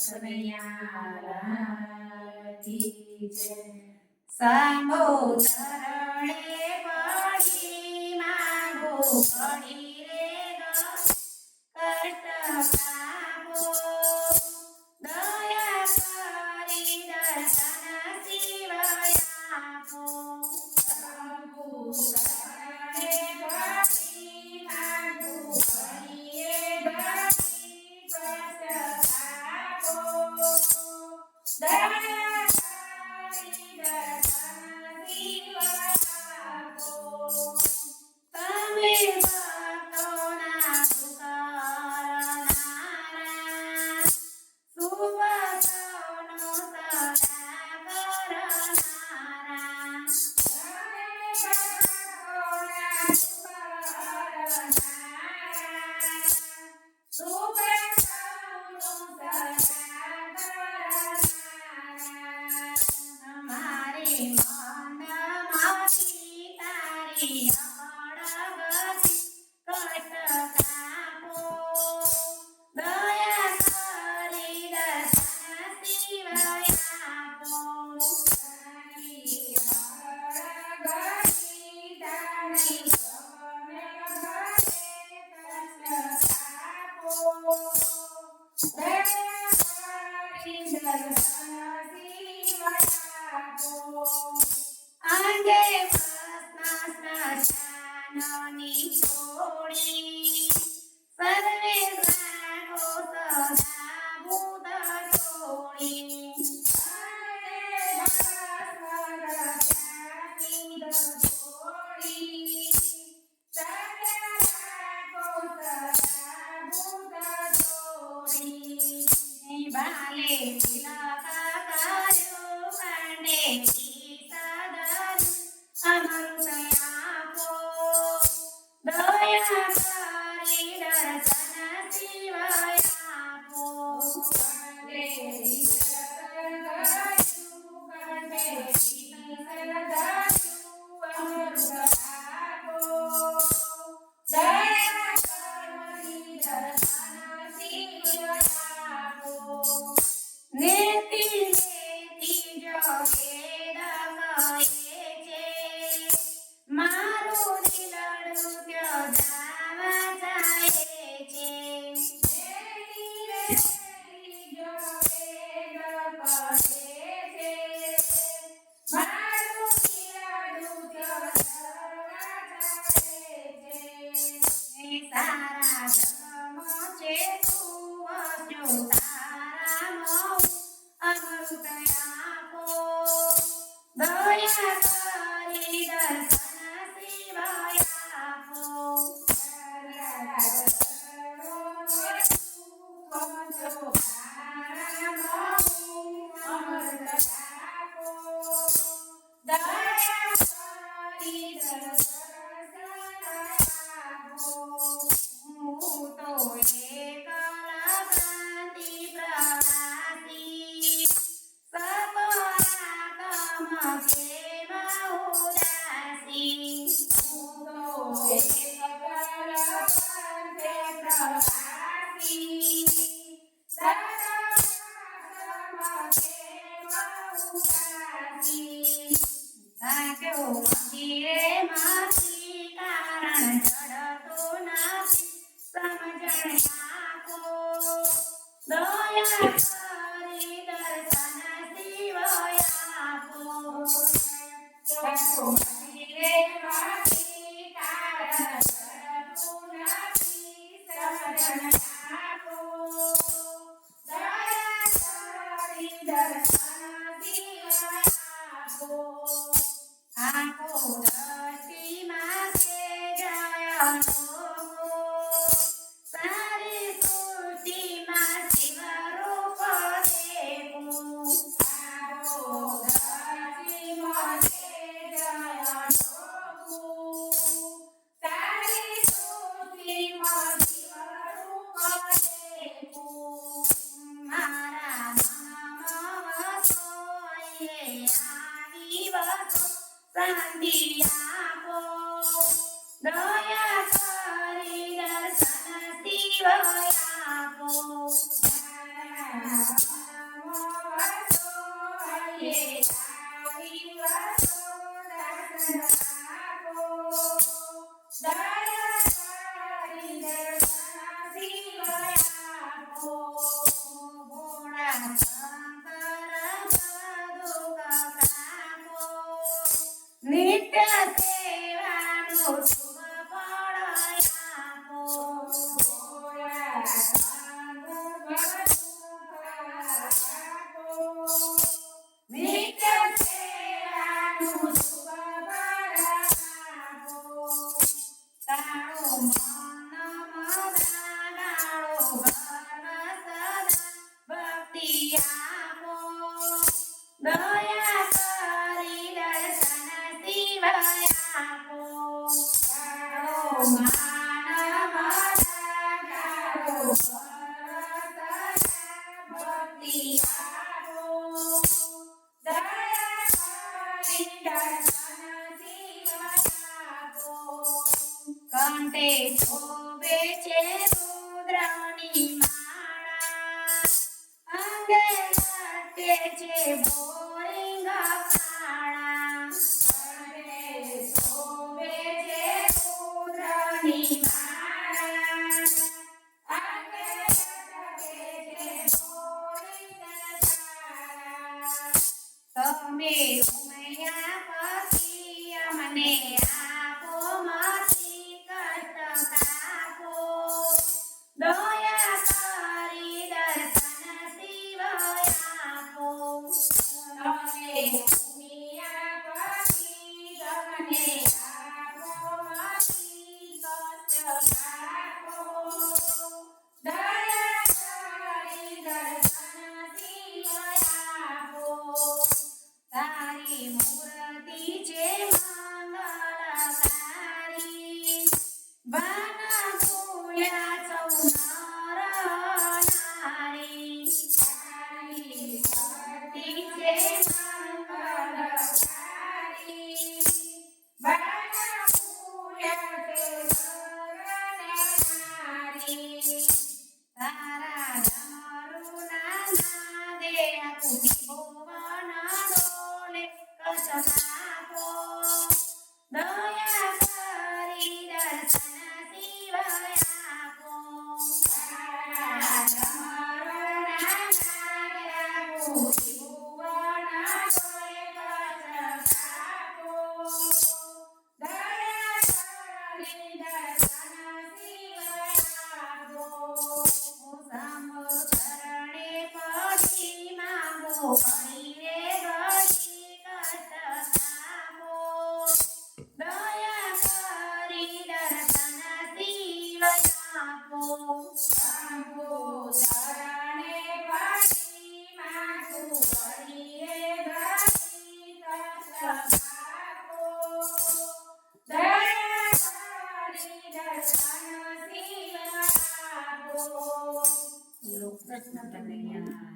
કનૈયા કી જય. સાંભો ચરણે પડી માંગો પડી રે કષ્ટ પામો. દયા કરી દર્શન શિવ આપો. સાંભો ચરણે પડી માંગો પડી રે કષ્ટ પામો. દયા કરી દર્શન શિવ આપો. તમે ભક્તોના દુઃખ હરનારા, સુવર્ણનો સદા કરનારા. તમે ભક્તોના દુઃખ હરનારા, સુવર્ણનો સદા કરનારા. અમારી મંદમાંથી તારી અમળગતિ કષ્ટ કાપો. દયા કરી દર્શન શિવ આપો. તારી અમળગતિ તારી અમળગતિ કષ્ટ કાપો. દયા કરી દર્શન શિવ આપો. અંગે સ્નાનની છોડી સર્વે લાગો સદા ભૂત છોડી. બાલે તિલક કર્યો કાંડે સદન અમૃત આપો. દયા કરી દર્શન શિવ આપો. કાંડે તિલક કર્યું કાંડે સદન અમૃત આપો. દયા કરી દર્શન શિવ આપો. નેતિ નેતિ જોગે દગાએ છે, મારું દિલડું ત્યો જાવા જાય છે. નેતિ નેતિ જોગે દગાએ છે, મારું દિલડું ત્યો જાવા જાય છે. સારા ધર્મ છે તું વસ્યો અમૃત આપો. દયા કરી દર્શન શિવ આપો. અમૃત આપો. દયા કરી દર્શન આપો. હું તો એકલા શાંતિ પ્રવાસી, સપરાતમ પ્રેમ ઉદાસી. હું તો એકલા શાંતિ પ્રવાસી, સપરાતમ પ્રેમ ઉદાસી. સાચો મંદિરે માંથી કારણ જડતો નથી, સમજણ આપો. દયા કરી દર્શન શિવ આપો. સાચો મંદિરે માંથી કારણ જડતું નથી, સમજણ આપો. દયા કરી દર્શન શિવ આપો. આંખો દ્રષ્ટિમાં છે જયનો ગો, સારી સૃષ્ટિમાં શિવ રૂપ દેવું. આંખો દ્રષ્ટિમાં છે જયનો ગો, સારી સૃષ્ટિમાં શિવ રૂપ દેવું. મારા મનમાં વસો આવી વસો શાંતિ આપો. દયા કરી દર્શન શિવ આપો. નિત્ય સેવાનું શુભ ફળ આપો. નિત્ય સેવાનું શુભ ફળ આપો. તારું મન મદાડાળો ગર્વ સદા ભક્તિ આપો. દયા કરી દર્શન શિવ આપો. તારો માન મદાડાળો ગર્વ સદા ભક્તિ આપો. દયા કરી દર્શન શિવ આપો. કંઠે શોભે છે રુદ્રની માળા. અંગે લટકે છે બોરિંગ કાળા. કંઠે શોભે છે રુદ્રની માળા. અંગે લટકે છે બોરિંગ કાળા. તમે ઉમૈયા પતિ અમને આપો મતી કષ્ટ કાપો. દયા કરી દર્શન શિવ આપો. તમે ઉમૈયા પતિ અમને આપો મતી કષ્ટ કાપો. દયા કરી દર્શન શિવ આપો. તારી મૂર્તિ છે મંગળકારી. વાના ભૂલ્યા સૌ નર નારી. તારી મૂર્તિ છે મંગળકારી. વાના ભૂલ્યા સૌ નર નારી. તારા ડમરુના નાદે આખું ભુવન ડોલે. કષ્ટ કાપો. દયા કરી દર્શન શિવ આપો. તારા ડમરુના નાદે આખું ભુવન ડોલે. કષ્ટ કાપો. દયા કરી દર્શન શિવ આપો. શંભુ ચરણે પડી માંગો કરી રે ઘડી કષ્ટ કાપો. દયા કરી દર્શન શિવ આપો. શંભુ ચરણે પડી માંગો કરી રે ઘડી કષ્ટ કાપો. દયા કરી દર્શન શિવ આપો. બોલો કૃષ્ણ કનૈયા